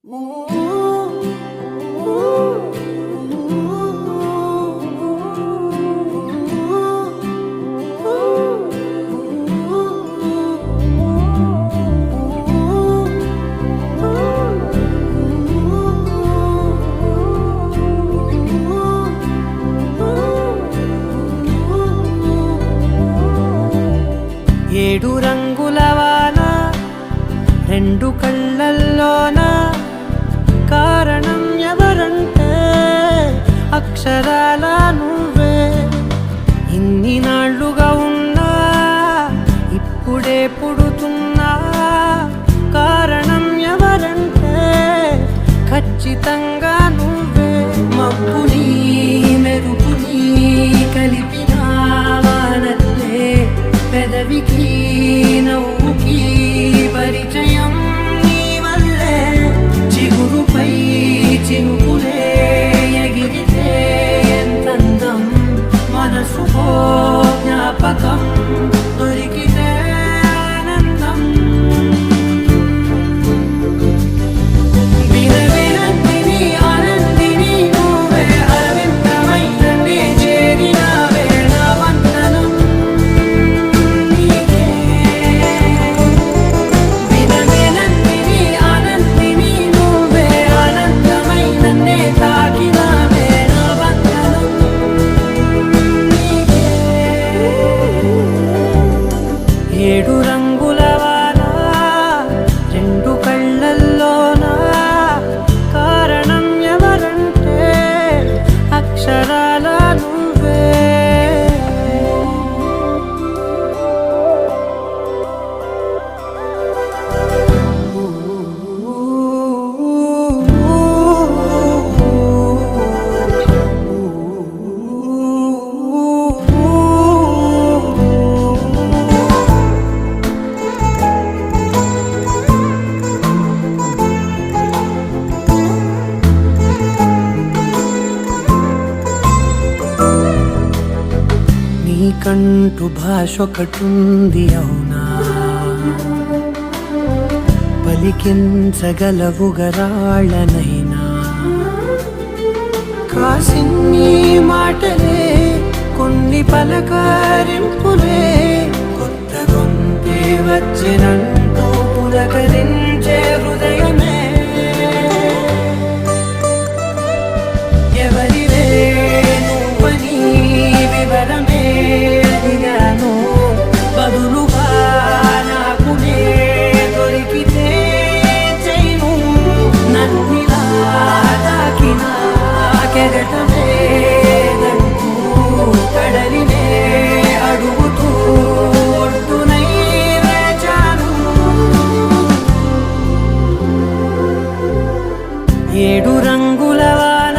ఏడు రంగుల వాన రెండు కళ్ళల్లోన కారణం ఎవరంటే అక్షరాల నువ్వే. ఇన్ని నాళ్ళుగా ఉన్నా ఇప్పుడే పుడుతున్నా కారణం ఎవరంటే ఖచ్చితంగా నువ్వే. మబ్బుని మెరుపుని కలిపిన వానల్లే పెదవికి నవ్వుకి పరిచయం నీ వల్లే. చిగురుపై చినుకులే ఎగిరితే ఎంతందం మనసుకో జ్ఞాపకం దొరికితే ఆనందం. వినవినందిని ఆనందిని నువ్వే అరవిందమైననే చేరినావే నా వందనం. ఏడు రంగుల వాన రెండు కళ్ళల్లోన కారణం ఎవరంటే అక్షరాల నువ్వే. నీకంటూ భాష ఒకటుంది అవునా, పలికించగలవు గరాళ్ళనైనా. కాసిన్ని మాటలే కొన్ని పలకరింపులే కొత్త గొంతే వచ్చినంటూ పులకరించే హృదయమే. ఎవరివే నువ్వని వివరమే అడిగాను, బదులుగా నాకునే దొరికితే చేయను. నన్నిలా తాకిన కెరటమే దంటూ కడలినే అడుగుతూ ఒడ్డునై వేచాను. ఏడు రంగుల వాన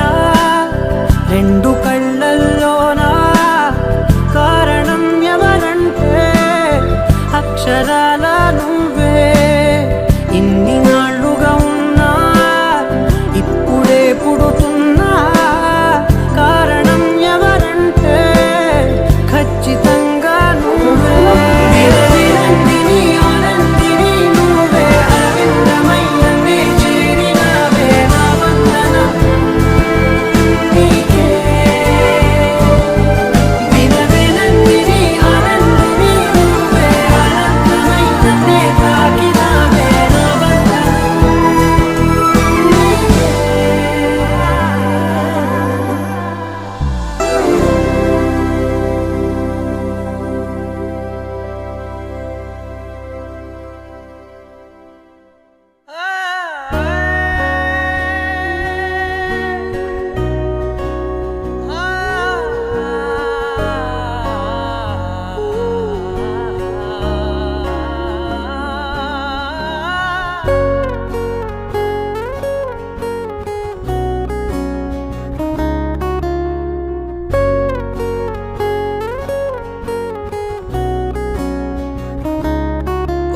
రెండు కళ్ళల్లోన కారణం ఎవరంటే అక్షరాల నువ్వే. ఇన్ని నాళ్ళుగా ఉన్నా ఇప్పుడే పుడుతున్నా కారణం ఎవరంటే ఖచ్చితంగా నువ్వే. వినవినందిని ఆనందిని నువ్వే అరవిందమైననే చేరినావే నా వందనం నీకే. వినవినందిని ఆనందిని నువ్వే అనంతమైననే తాకినావే నా వందనం నీకే.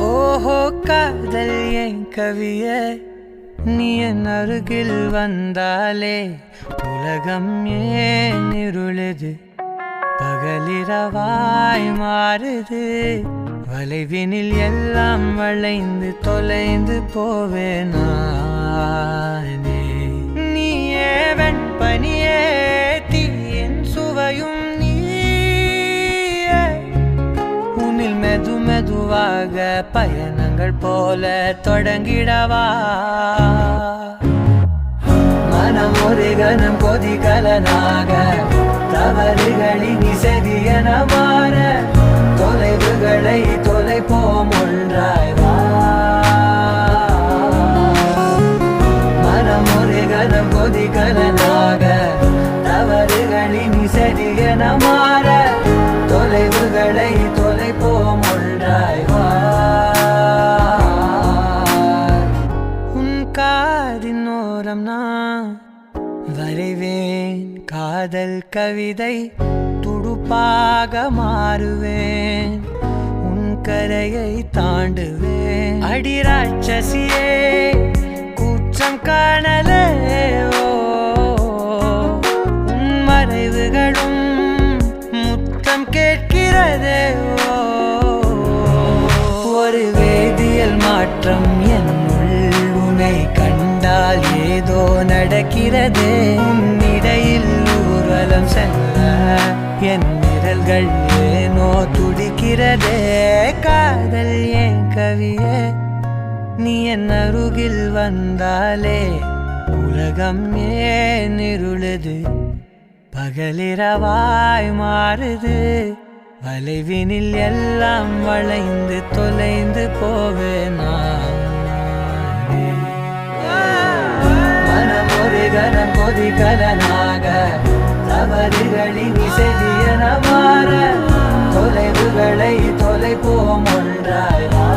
ஓஹோ காதல் என் கவியே, நீ என் அருகில் வந்தாலே உலகம் ஏன் இருளுது பகலிரவாய் மாறுது. வளைவினில் எல்லாம் வளைந்து தொலைந்து போவேனா. பயணங்கள் போல தொடங்கிடவா மனம் ஒரு கணம் கொதிகலனாக தவறுகளின் இசையன மாற தொலைவுகளை தொலைப்போம் ஒன்றாய் வா மனம் ஒரு கணம் கொதிகலனாக தவறுகளின் இசையன மாற தொலைவுகளை தொலைப்போம் ஒன்றாய் வா உன் காதின் ஓரம் நான் வரைவேன் காதல் கவிதை துடுப்பாக மாறுவேன் உன் கரையை தாண்டுவேன் அடி ராட்சசியே கூச்சம் காணலே உன் மறைவுகளும் முத்தம் கேட்கிறதே ஒரு வேதியியல் மாற்றம் என்னுள் உன்னை கண்டால் ஏதோ நடக்கிறதே உன்னிடையில் ஊர்வலம் செல்ல என் விரல்கள் ஏனோ துடிக்கிறதே காதல் ஏன் கவியே நீ என் அருகில் வந்தாலே உலகம் ஏன் இருளுது பகலிரவாய் மாறுது வளைவினில் எல்லாம் வளைந்து தொலைந்து போவேனா மனம் ஒரு கணம் கொதிகலனாக தவறுகளின் இசையன மாற தொலைவுகளை தொலைப்போம் ஒன்றாய் வா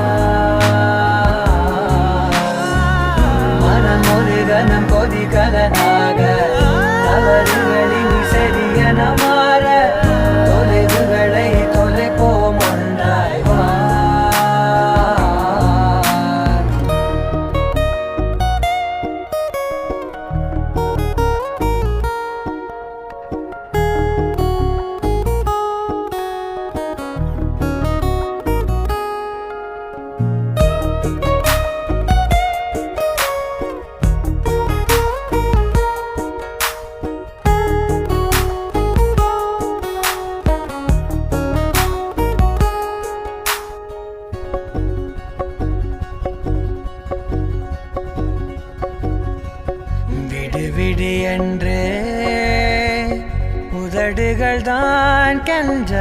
மனம் ஒரு கணம் கொதிகலனாக தவறுகளின் இசையன மாற தொலைவுகளை தொலைப்போம் ஒன்றாய் வா விடு என்று உதடுகள் தான் கென்ற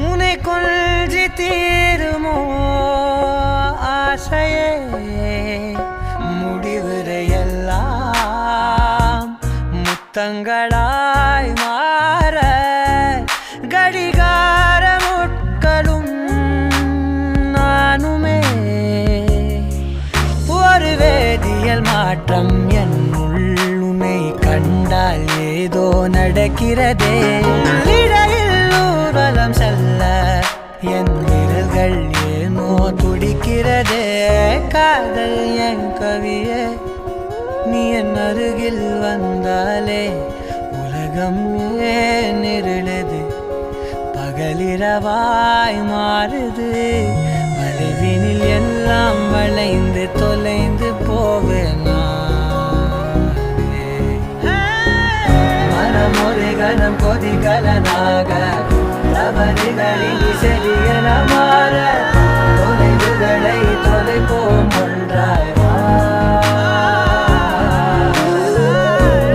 உன்னை கொல்ஜி தீருமோ ஆசையே முடிவுரையெல்லாம் முத்தங்களாய் மாற கடிகார முட்களும் நானுமே ஒரு வேதியியல் மாற்றம் என்னுள் உன்னை கண்டால் ஏதோ நடக்கிறதே இடையில் ஊர்வலம் செல்ல என் விரல்கள் ஏனோ துடிக்கிறதே காதல் என் கவியே நீ என் அருகில் வந்தாலே உலகம் ஏன் இருளுது பகலிரவாய் மாறுது வளைவினில் எல்லாம் வளைந்து தொலைந்து போவேனா மனம் ஒரு கணம் கொதிகலனாக தவறுகளின் இசையன மாற தொலைவுகளை தொலைப்போம் ஒன்றாய் வா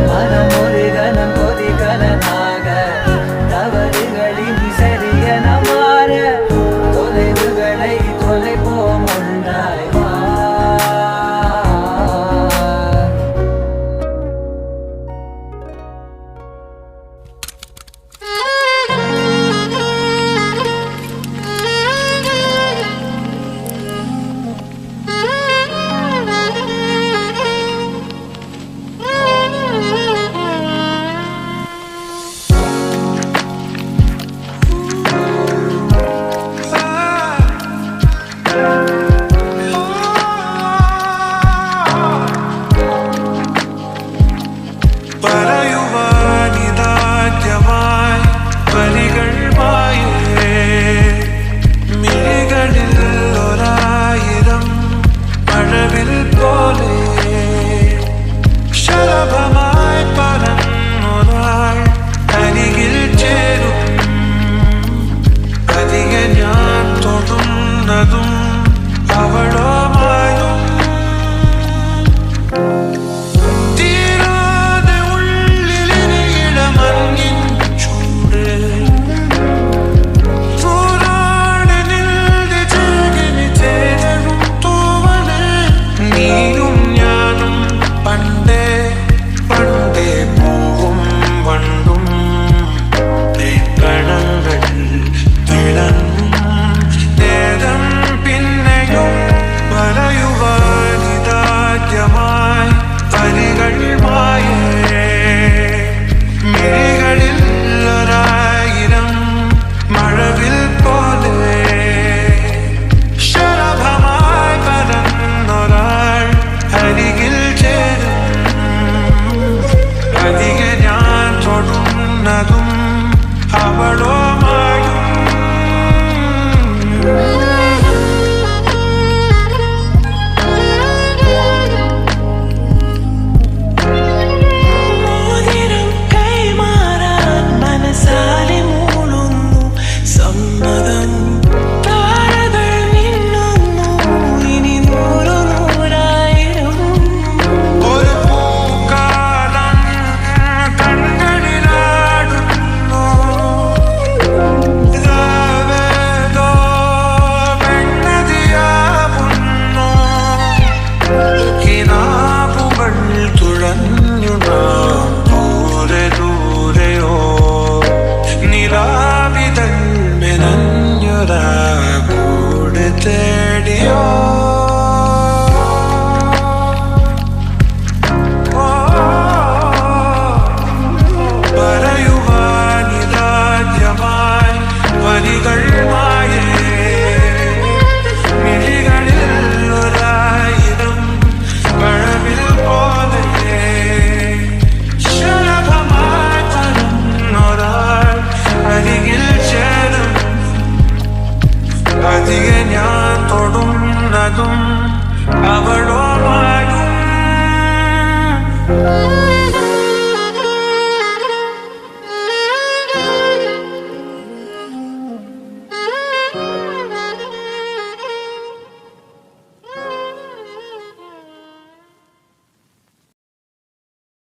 மனம் ஒரு கணம் கொதிகலனாக தவறுகளின் இசையன மாற தொலைவுகளை தொலைப்போம் ஒன்றாய் வா அவள்